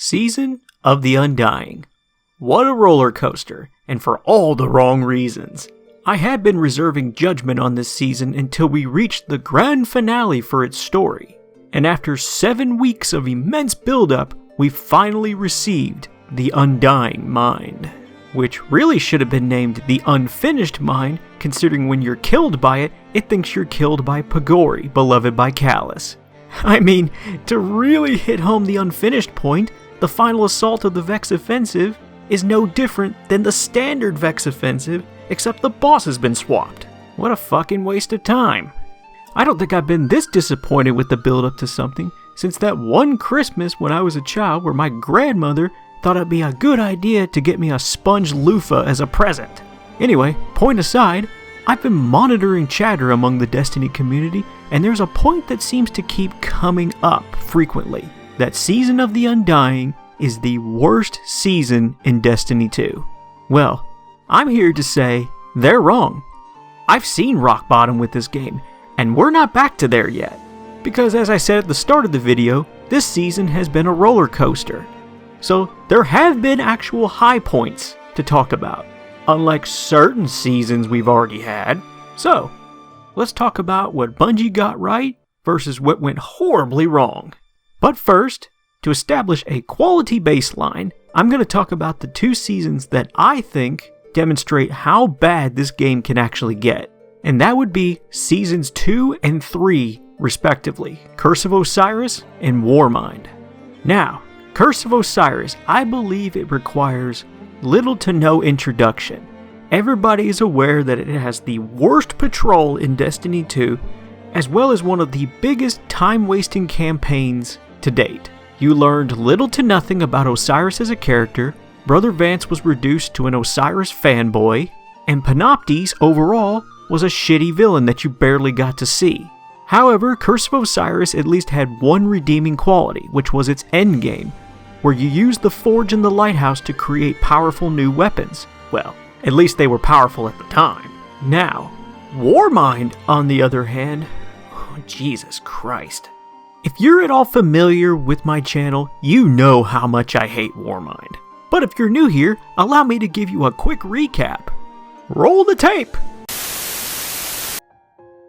Season of the Undying. What a roller coaster, and for all the wrong reasons. I had been reserving judgment on this season until we reached the grand finale for its story, and after 7 weeks of immense build-up, we finally received the Undying Mind, which really should have been named the Unfinished Mind, considering when you're killed by it, it thinks you're killed by Pagori, beloved by Callus. I mean, to really hit home the unfinished point, the final assault of the Vex Offensive is no different than the standard Vex Offensive, except the boss has been swapped. What a fucking waste of time. I don't think I've been this disappointed with the build-up to something since that one Christmas when I was a child where my grandmother thought it'd be a good idea to get me a sponge loofah as a present. Anyway, point aside, I've been monitoring chatter among the Destiny community, and there's a point that seems to keep coming up frequently. That Season of the Undying is the worst season in Destiny 2. Well, I'm here to say they're wrong. I've seen rock bottom with this game, and we're not back to there yet. Because as I said at the start of the video, this season has been a roller coaster. So there have been actual high points to talk about, unlike certain seasons we've already had. So, let's talk about what Bungie got right versus what went horribly wrong. But first, to establish a quality baseline, I'm going to talk about the 2 seasons that I think demonstrate how bad this game can actually get. And that would be Seasons 2 and 3, respectively, Curse of Osiris and Warmind. Now, Curse of Osiris, I believe it requires little to no introduction. Everybody is aware that it has the worst patrol in Destiny 2, as well as one of the biggest time-wasting campaigns to date. You learned little to nothing about Osiris as a character, Brother Vance was reduced to an Osiris fanboy, and Panoptes, overall, was a shitty villain that you barely got to see. However, Curse of Osiris at least had one redeeming quality, which was its endgame, where you used the Forge and the Lighthouse to create powerful new weapons. Well, at least they were powerful at the time. Now, Warmind, on the other hand, oh, Jesus Christ. If you're at all familiar with my channel, you know how much I hate Warmind. But if you're new here, allow me to give you a quick recap. Roll the tape!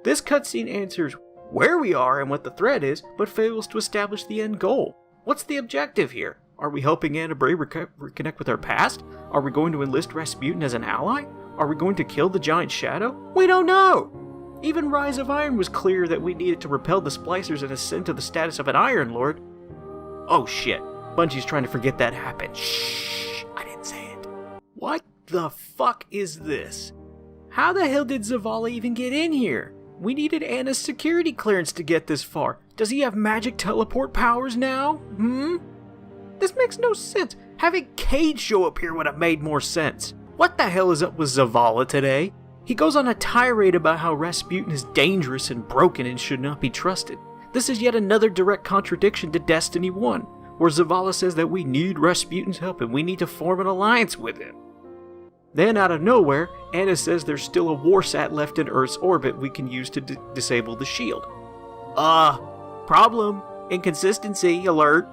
This cutscene answers where we are and what the threat is, but fails to establish the end goal. What's the objective here? Are we helping Anna Bray reconnect with her past? Are we going to enlist Rasputin as an ally? Are we going to kill the giant shadow? We don't know! Even Rise of Iron was clear that we needed to repel the Splicers and ascend to the status of an Iron Lord. Oh shit, Bungie's trying to forget that happened. Shh, I didn't say it. What the fuck is this? How the hell did Zavala even get in here? We needed Anna's security clearance to get this far. Does he have magic teleport powers now? This makes no sense. Having Cage show up here would have made more sense. What the hell is up with Zavala today? He goes on a tirade about how Rasputin is dangerous and broken and should not be trusted. This is yet another direct contradiction to Destiny 1, where Zavala says that we need Rasputin's help and we need to form an alliance with him. Then, out of nowhere, Anna says there's still a warsat left in Earth's orbit we can use to disable the shield. Problem. Inconsistency alert.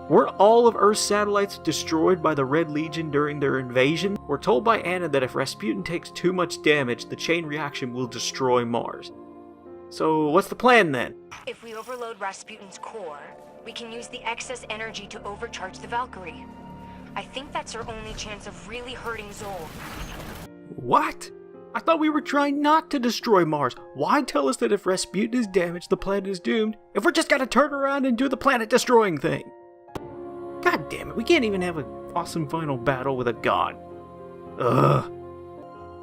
Weren't all of Earth's satellites destroyed by the Red Legion during their invasion? We're told by Anna that if Rasputin takes too much damage, the chain reaction will destroy Mars. So, what's the plan then? If we overload Rasputin's core, we can use the excess energy to overcharge the Valkyrie. I think that's our only chance of really hurting Zol. What? I thought we were trying not to destroy Mars. Why tell us that if Rasputin is damaged, the planet is doomed, if we're just gonna turn around and do the planet-destroying thing? God damn it, we can't even have an awesome final battle with a god. Ugh.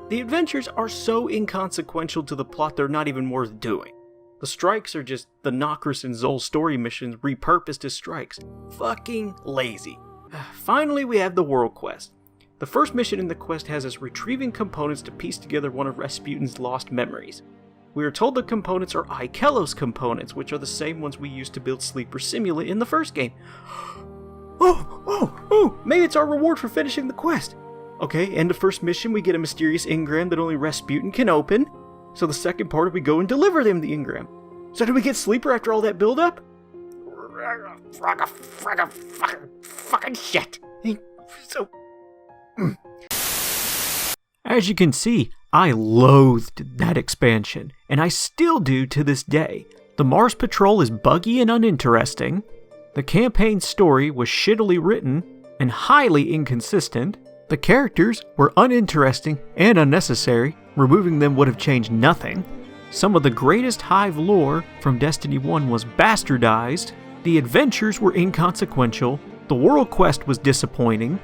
The adventures are so inconsequential to the plot they're not even worth doing. The strikes are just the Nokris and Zol story missions repurposed as strikes. Fucking lazy. Finally, we have the World Quest. The first mission in the quest has us retrieving components to piece together one of Rasputin's lost memories. We are told the components are Ikelos components, which are the same ones we used to build Sleeper Simula in the first game. Maybe it's our reward for finishing the quest. Okay, end of first mission, we get a mysterious engram that only Rasputin can open. So the second part, we go and deliver them the engram. So do we get Sleeper after all that build-up? fucking shit. So... As you can see, I loathed that expansion, and I still do to this day. The Mars Patrol is buggy and uninteresting. The campaign story was shittily written and highly inconsistent. The characters were uninteresting and unnecessary. Removing them would have changed nothing. Some of the greatest Hive lore from Destiny 1 was bastardized. The adventures were inconsequential. The world quest was disappointing.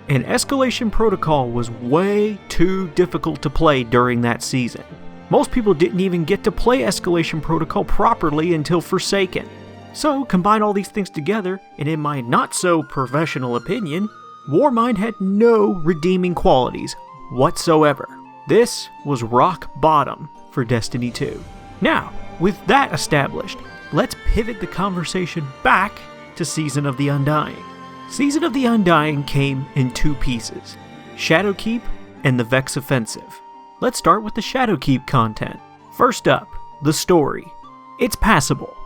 And Escalation Protocol was way too difficult to play during that season. Most people didn't even get to play Escalation Protocol properly until Forsaken. So, combine all these things together, and in my not-so-professional opinion, Warmind had no redeeming qualities whatsoever. This was rock bottom for Destiny 2. Now, with that established, let's pivot the conversation back to Season of the Undying. Season of the Undying came in two pieces, Shadowkeep and the Vex Offensive. Let's start with the Shadowkeep content. First up, the story. It's passable.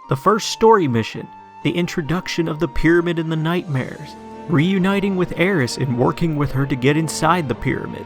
The first story mission, the introduction of the pyramid and the nightmares, reuniting with Eris and working with her to get inside the pyramid,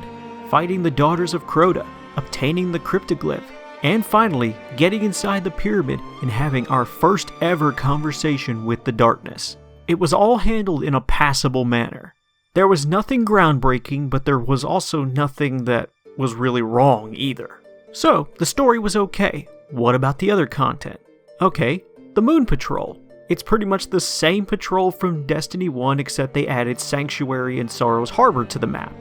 fighting the Daughters of Crota, obtaining the cryptoglyph, and finally getting inside the pyramid and having our first ever conversation with the darkness. It was all handled in a passable manner. There was nothing groundbreaking, but there was also nothing that was really wrong either. So, the story was okay. What about the other content? Okay, the Moon Patrol. It's pretty much the same patrol from Destiny 1 except they added Sanctuary and Sorrow's Harbor to the map.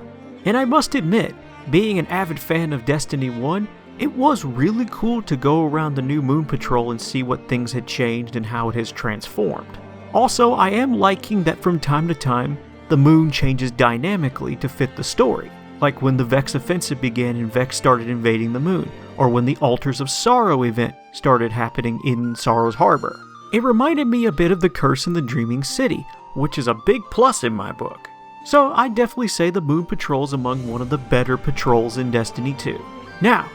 And I must admit, being an avid fan of Destiny 1, it was really cool to go around the new Moon Patrol and see what things had changed and how it has transformed. Also, I am liking that from time to time, the moon changes dynamically to fit the story, like when the Vex Offensive began and Vex started invading the moon, or when the Altars of Sorrow event started happening in Sorrow's Harbor. It reminded me a bit of the Curse in the Dreaming City, which is a big plus in my book. So I'd definitely say the Moon Patrol's among one of the better patrols in Destiny 2. Now,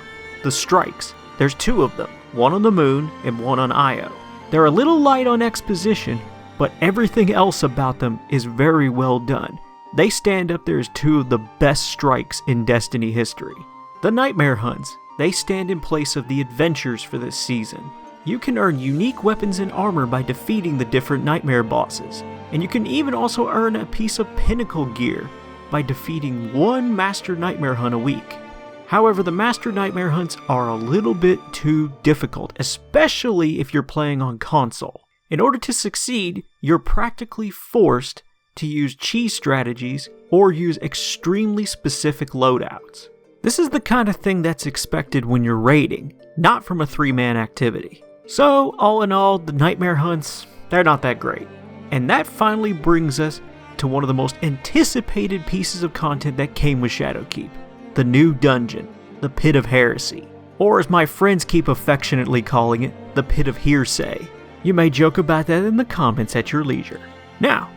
the strikes. There's two of them, one on the moon and one on Io. They're a little light on exposition, but everything else about them is very well done. They stand up there as two of the best strikes in Destiny history. The Nightmare Hunts, they stand in place of the adventures for this season. You can earn unique weapons and armor by defeating the different Nightmare bosses, and you can even also earn a piece of Pinnacle gear by defeating one Master Nightmare Hunt a week. However, the Master Nightmare Hunts are a little bit too difficult, especially if you're playing on console. In order to succeed, you're practically forced to use cheese strategies or use extremely specific loadouts. This is the kind of thing that's expected when you're raiding, not from a 3-man activity. So, all in all, the Nightmare Hunts, they're not that great. And that finally brings us to one of the most anticipated pieces of content that came with Shadowkeep. The new dungeon, the Pit of Heresy. Or as my friends keep affectionately calling it, the Pit of Hearsay. You may joke about that in the comments at your leisure. Now,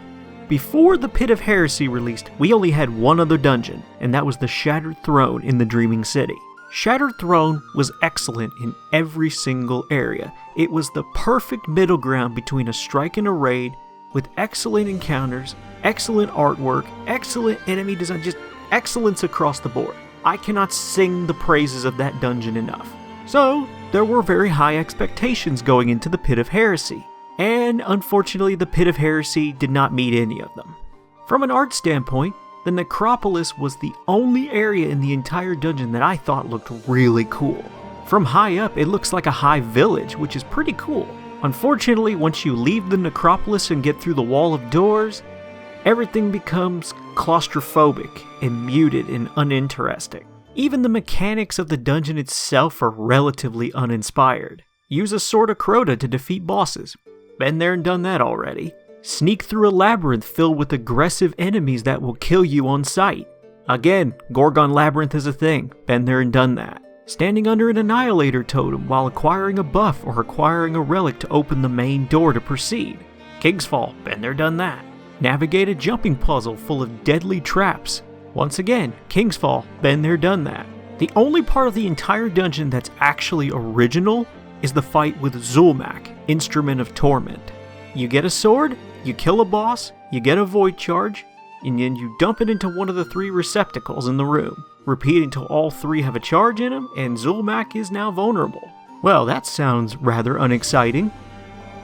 before the Pit of Heresy released, we only had one other dungeon, and that was the Shattered Throne in the Dreaming City. Shattered Throne was excellent in every single area. It was the perfect middle ground between a strike and a raid, with excellent encounters, excellent artwork, excellent enemy design, just excellence across the board. I cannot sing the praises of that dungeon enough. So, there were very high expectations going into the Pit of Heresy, and unfortunately the Pit of Heresy did not meet any of them. From an art standpoint, the Necropolis was the only area in the entire dungeon that I thought looked really cool. From high up, it looks like a Hive village, which is pretty cool. Unfortunately, once you leave the Necropolis and get through the wall of doors, everything becomes claustrophobic and muted and uninteresting. Even the mechanics of the dungeon itself are relatively uninspired. Use a Sword of Crota to defeat bosses. Been there and done that already. Sneak through a labyrinth filled with aggressive enemies that will kill you on sight. Again, Gorgon Labyrinth is a thing. Been there and done that. Standing under an Annihilator totem while acquiring a buff or acquiring a relic to open the main door to proceed. King's Fall. Been there, done that. Navigate a jumping puzzle full of deadly traps. Once again, King's Fall, been there, done that. The only part of the entire dungeon that's actually original is the fight with Zulmak, Instrument of Torment. You get a sword, you kill a boss, you get a void charge, and then you dump it into one of the 3 receptacles in the room. Repeat until all 3 have a charge in them, and Zulmak is now vulnerable. Well, that sounds rather unexciting.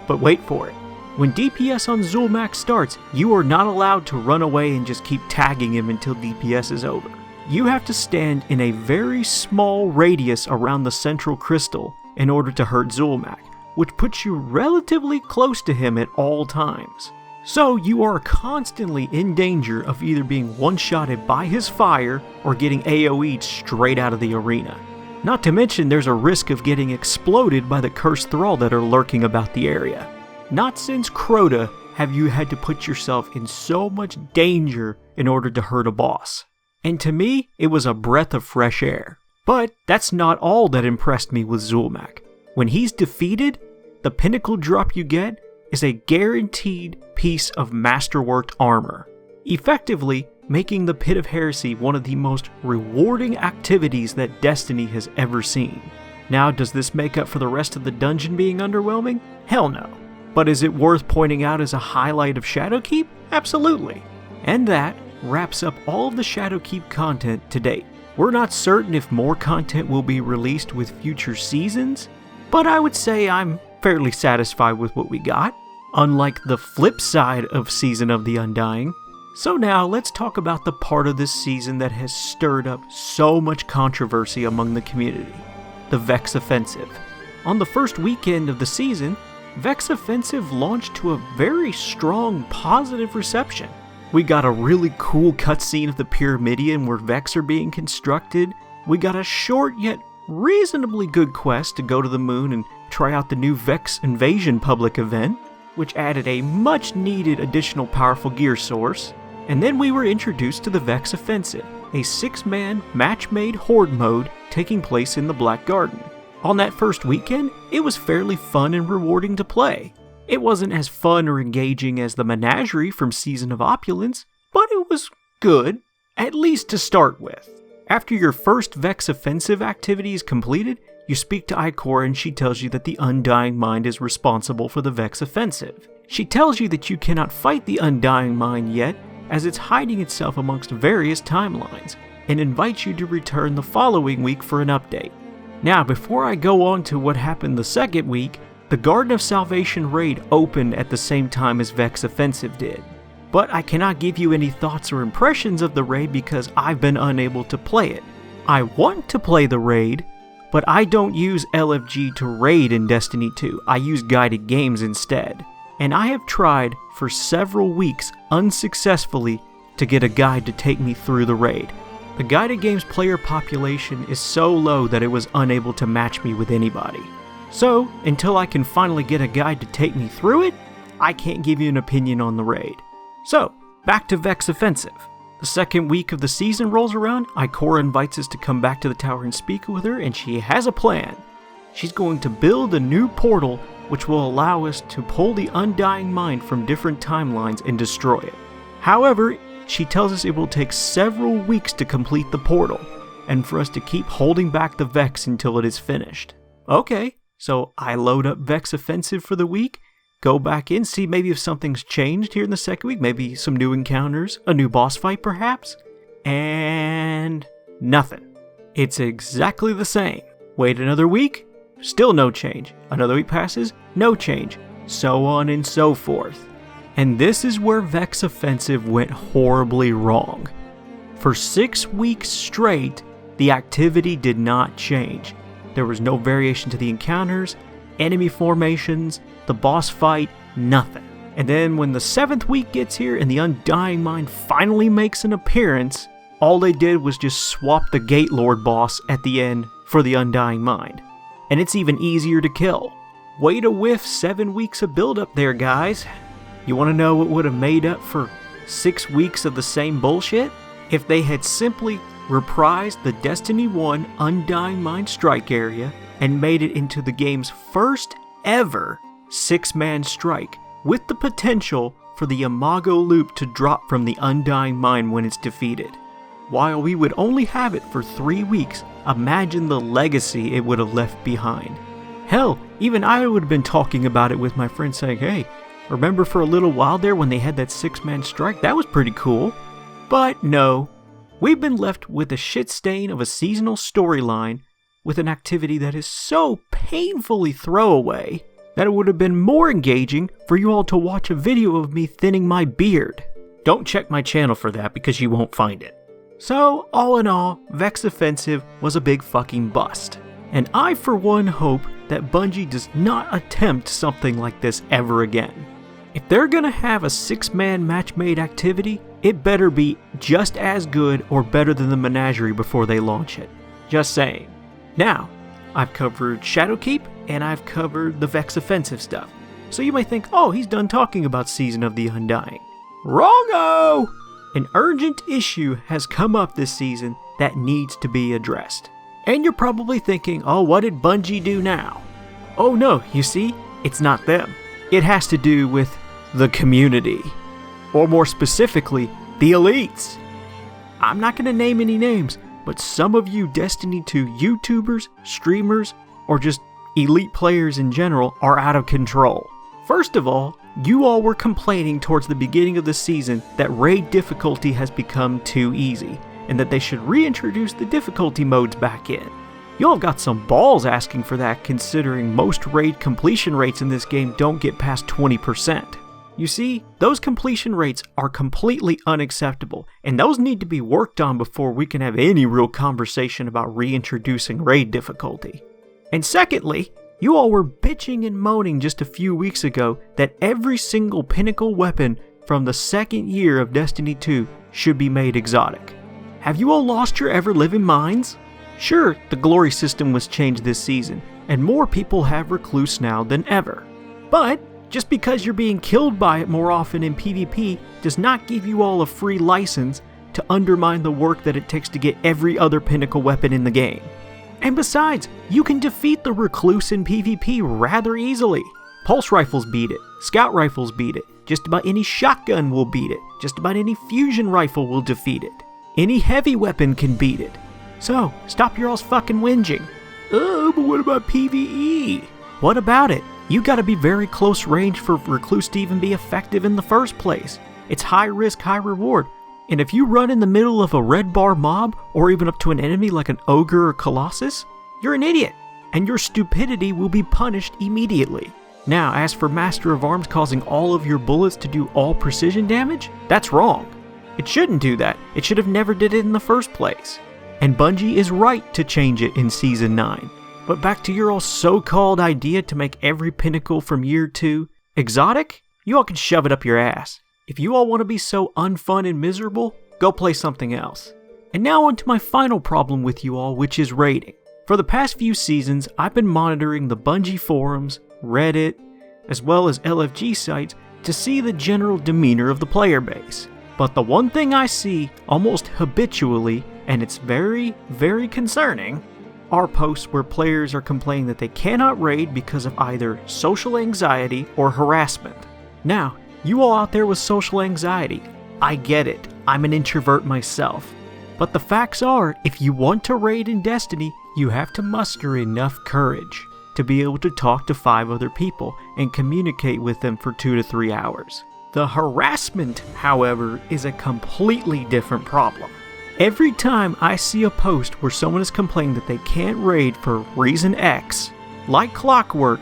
But wait for it. When DPS on Zulmak starts, you are not allowed to run away and just keep tagging him until DPS is over. You have to stand in a very small radius around the central crystal in order to hurt Zulmak, which puts you relatively close to him at all times. So you are constantly in danger of either being one-shotted by his fire or getting AoE'd straight out of the arena. Not to mention there's a risk of getting exploded by the cursed thrall that are lurking about the area. Not since Crota have you had to put yourself in so much danger in order to hurt a boss. And to me, it was a breath of fresh air. But that's not all that impressed me with Zulmak. When he's defeated, the pinnacle drop you get is a guaranteed piece of masterworked armor, effectively making the Pit of Heresy one of the most rewarding activities that Destiny has ever seen. Now, does this make up for the rest of the dungeon being underwhelming? Hell no. But is it worth pointing out as a highlight of Shadowkeep? Absolutely. And that wraps up all of the Shadowkeep content to date. We're not certain if more content will be released with future seasons, but I would say I'm fairly satisfied with what we got, unlike the flip side of Season of the Undying. So now let's talk about the part of this season that has stirred up so much controversy among the community, the Vex Offensive. On the first weekend of the season, Vex Offensive launched to a very strong positive reception. We got a really cool cutscene of the Pyramidion where Vex are being constructed. We got a short yet reasonably good quest to go to the moon and try out the new Vex Invasion public event, which added a much needed additional powerful gear source. And then we were introduced to the Vex Offensive, a 6-man match-made horde mode taking place in the Black Garden. On that first weekend, it was fairly fun and rewarding to play. It wasn't as fun or engaging as the Menagerie from Season of Opulence, but it was good, at least to start with. After your first Vex Offensive activity is completed, you speak to Ikora and she tells you that the Undying Mind is responsible for the Vex Offensive. She tells you that you cannot fight the Undying Mind yet, as it's hiding itself amongst various timelines, and invites you to return the following week for an update. Now, before I go on to what happened the second week, the Garden of Salvation raid opened at the same time as Vex Offensive did. But I cannot give you any thoughts or impressions of the raid because I've been unable to play it. I want to play the raid, but I don't use LFG to raid in Destiny 2, I use guided games instead. And I have tried for several weeks unsuccessfully to get a guide to take me through the raid. The guided games player population is so low that it was unable to match me with anybody. So, until I can finally get a guide to take me through it, I can't give you an opinion on the raid. So, back to Vex Offensive. The second week of the season rolls around, Ikora invites us to come back to the tower and speak with her, and she has a plan. She's going to build a new portal which will allow us to pull the Undying Mind from different timelines and destroy it. However, she tells us it will take several weeks to complete the portal, and for us to keep holding back the Vex until it is finished. Okay, so I load up Vex Offensive for the week, go back in, see maybe if something's changed here in the second week, maybe some new encounters, a new boss fight perhaps, and nothing. It's exactly the same. Wait another week, still no change. Another week passes, no change. So on and so forth. And this is where Vex Offensive went horribly wrong. For 6 weeks straight, the activity did not change. There was no variation to the encounters, enemy formations, the boss fight, nothing. And then when the 7th week gets here and the Undying Mind finally makes an appearance, all they did was just swap the Gate Lord boss at the end for the Undying Mind. And it's even easier to kill. Way to whiff 7 weeks of build up there, guys. You want to know what would have made up for 6 weeks of the same bullshit? If they had simply reprised the Destiny 1 Undying Mind strike area and made it into the game's first ever 6-man strike, with the potential for the Imago loop to drop from the Undying Mind when it's defeated. While we would only have it for 3 weeks, imagine the legacy it would have left behind. Hell, even I would have been talking about it with my friends saying, hey, Remember for a little while there when they had that 6-man strike? That was pretty cool. But no, we've been left with a shit stain of a seasonal storyline with an activity that is so painfully throwaway that it would have been more engaging for you all to watch a video of me thinning my beard. Don't check my channel for that because you won't find it. So, all in all, Vex Offensive was a big fucking bust. And I for one hope that Bungie does not attempt something like this ever again. If they're gonna have a 6-man match-made activity, it better be just as good or better than the Menagerie before they launch it. Just saying. Now, I've covered Shadowkeep and I've covered the Vex Offensive stuff. So you might think, oh, he's done talking about Season of the Undying. Wrong-o! An urgent issue has come up this season that needs to be addressed. And you're probably thinking, oh, what did Bungie do now? Oh no, you see, it's not them. It has to do with the community. Or more specifically, the elites. I'm not going to name any names, but some of you Destiny 2 YouTubers, streamers, or just elite players in general are out of control. First of all, you all were complaining towards the beginning of the season that raid difficulty has become too easy, and that they should reintroduce the difficulty modes back in. Y'all have got some balls asking for that considering most raid completion rates in this game don't get past 20%. You see, those completion rates are completely unacceptable, and those need to be worked on before we can have any real conversation about reintroducing raid difficulty. And secondly, you all were bitching and moaning just a few weeks ago that every single pinnacle weapon from the second year of Destiny 2 should be made exotic. Have you all lost your ever-living minds? Sure, the glory system was changed this season, and more people have Recluse now than ever. But just because you're being killed by it more often in PvP does not give you all a free license to undermine the work that it takes to get every other pinnacle weapon in the game. And besides, you can defeat the Recluse in PvP rather easily. Pulse rifles beat it, scout rifles beat it, just about any shotgun will beat it, just about any fusion rifle will defeat it. Any heavy weapon can beat it. So, stop your all's fucking whinging. Oh, but what about PvE? What about it? You gotta be very close range for Recluse to even be effective in the first place. It's high risk, high reward. And if you run in the middle of a red bar mob, or even up to an enemy like an ogre or colossus, you're an idiot, and your stupidity will be punished immediately. Now, as for Master of Arms causing all of your bullets to do all precision damage, that's wrong. It shouldn't do that. It should have never did it in the first place. And Bungie is right to change it in Season 9. But back to your all so-called idea to make every pinnacle from Year 2 exotic, you all can shove it up your ass. If you all want to be so unfun and miserable, go play something else. And now on to my final problem with you all, which is raiding. For the past few seasons, I've been monitoring the Bungie forums, Reddit, as well as LFG sites to see the general demeanor of the player base. But the one thing I see almost habitually, and it's very, very concerning, are posts where players are complaining that they cannot raid because of either social anxiety or harassment. Now, you all out there with social anxiety, I get it, I'm an introvert myself. But the facts are, if you want to raid in Destiny, you have to muster enough courage to be able to talk to 5 other people and communicate with them for 2 to 3 hours. The harassment, however, is a completely different problem. Every time I see a post where someone is complaining that they can't raid for reason X, like clockwork,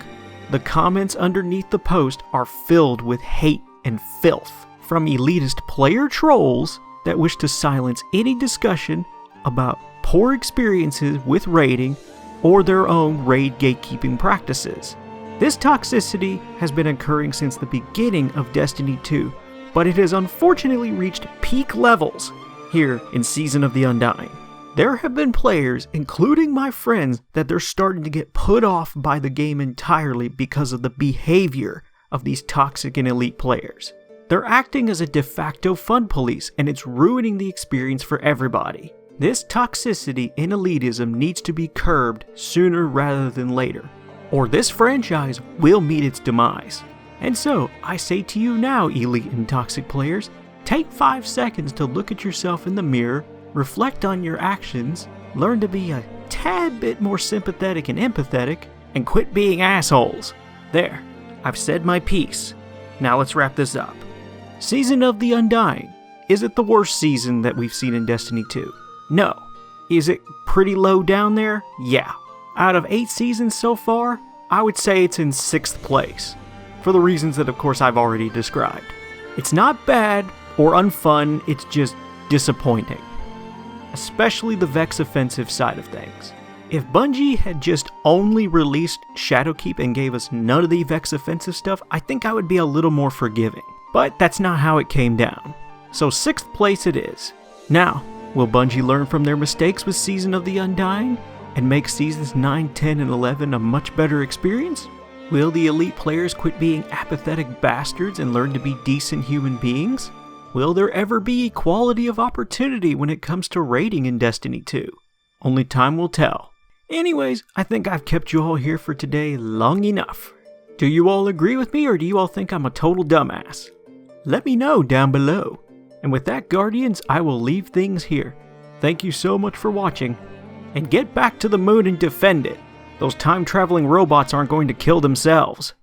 the comments underneath the post are filled with hate and filth from elitist player trolls that wish to silence any discussion about poor experiences with raiding or their own raid gatekeeping practices. This toxicity has been occurring since the beginning of Destiny 2, but it has unfortunately reached peak levels here in Season of the Undying. There have been players, including my friends, that they're starting to get put off by the game entirely because of the behavior of these toxic and elite players. They're acting as a de facto fun police, and it's ruining the experience for everybody. This toxicity and elitism needs to be curbed sooner rather than later, or this franchise will meet its demise. And so, I say to you now, elite and toxic players, take 5 seconds to look at yourself in the mirror, reflect on your actions, learn to be a tad bit more sympathetic and empathetic, and quit being assholes. There, I've said my piece. Now let's wrap this up. Season of the Undying. Is it the worst season that we've seen in Destiny 2? No. Is it pretty low down there? Yeah. Out of 8 seasons so far, I would say it's in 6th place. For the reasons that of course I've already described. It's not bad or unfun, it's just disappointing. Especially the Vex Offensive side of things. If Bungie had just only released Shadowkeep and gave us none of the Vex Offensive stuff, I think I would be a little more forgiving. But that's not how it came down. So 6th place it is. Now, will Bungie learn from their mistakes with Season of the Undying and make Seasons 9, 10, and 11 a much better experience? Will the elite players quit being apathetic bastards and learn to be decent human beings? Will there ever be equality of opportunity when it comes to raiding in Destiny 2? Only time will tell. Anyways, I think I've kept you all here for today long enough. Do you all agree with me, or do you all think I'm a total dumbass? Let me know down below. And with that, Guardians, I will leave things here. Thank you so much for watching. And get back to the moon and defend it. Those time-traveling robots aren't going to kill themselves.